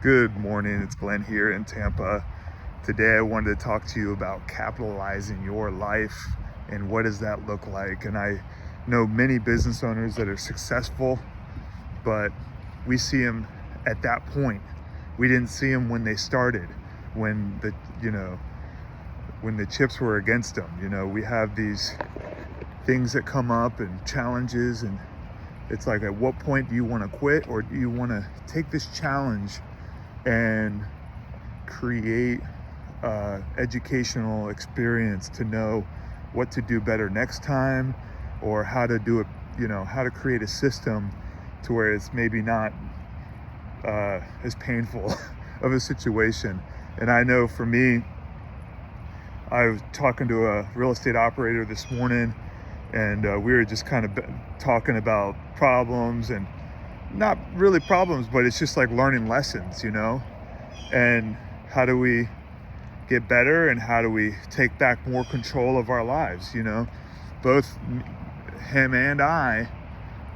Good morning, it's Glenn here in Tampa. Today I wanted to talk to you about capitalizing your life and what does that look like. And I know many business owners that are successful, but we see them at that point. We didn't see them when they started, when when the chips were against them. We have these things that come up and challenges, and it's like, at what point do you want to quit, or do you want to take this challenge and create educational experience to know what to do better next time, or how to do it, how to create a system to where it's maybe not as painful of a situation. And I know for me, I was talking to a real estate operator this morning, and we were just kind of talking about problems, and not really problems, but it's just like learning lessons, and how do we get better, and how do we take back more control of our lives. Both him and I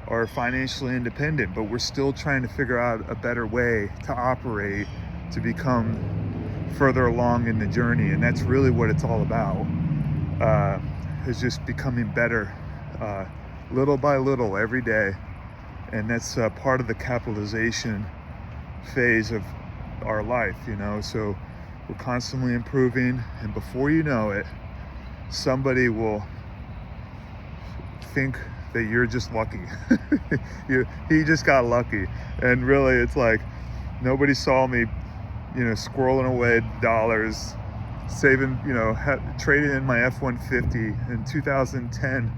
are financially independent, but we're still trying to figure out a better way to operate, to become further along in the journey. And that's really what it's all about, is just becoming better, little by little, every day. And that's part of the capitalization phase of our life, so we're constantly improving, and before you know it, somebody will think that you're just lucky. He just got lucky. And really, it's like, nobody saw me squirreling away dollars, saving, trading in my F-150 in 2010.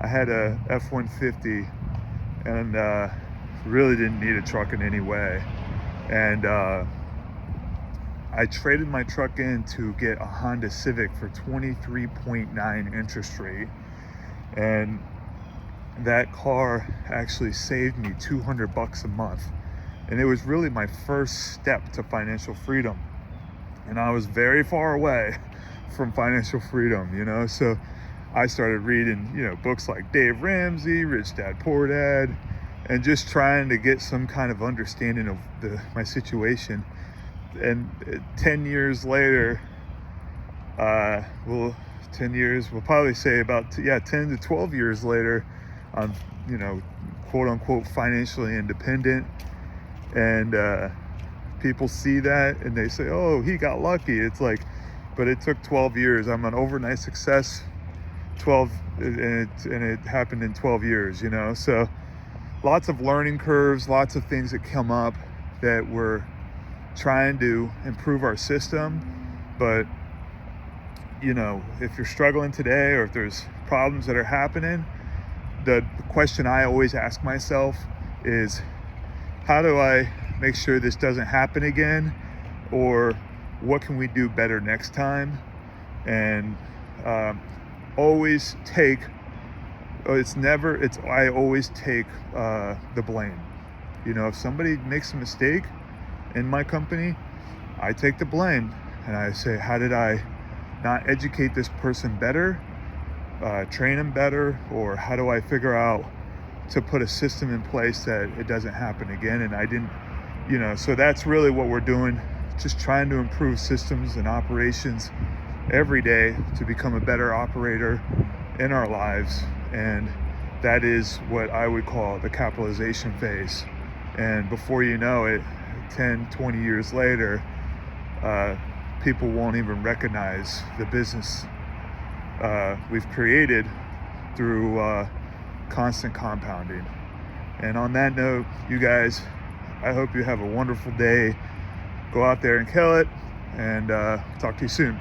I had a F-150 and really didn't need a truck in any way. And I traded my truck in to get a Honda Civic for 23.9 interest rate. And that car actually saved me $200 a month. And it was really my first step to financial freedom. And I was very far away from financial freedom, so I started reading, books like Dave Ramsey, Rich Dad, Poor Dad, and just trying to get some kind of understanding of my situation. And 10 years later, 10 years, we'll probably say about 10 to 12 years later, I'm, quote unquote, financially independent. And people see that and they say, oh, he got lucky. It's like, but it took 12 years. I'm an overnight success. And it happened in 12 years, so lots of learning curves, lots of things that come up that we're trying to improve our system. But if you're struggling today, or if there's problems that are happening, the question I always ask myself is, how do I make sure this doesn't happen again, or what can we do better next time? And always take, I always take the blame. If somebody makes a mistake in my company, I take the blame, and I say, how did I not educate this person better, train them better, or how do I figure out to put a system in place that it doesn't happen again? And I didn't, so that's really what we're doing, just trying to improve systems and operations every day to become a better operator in our lives. And that is what I would call the capitalization phase. And before you know it, 10, 20 years later, people won't even recognize the business we've created through constant compounding. And on that note, you guys, I hope you have a wonderful day. Go out there and kill it, and talk to you soon.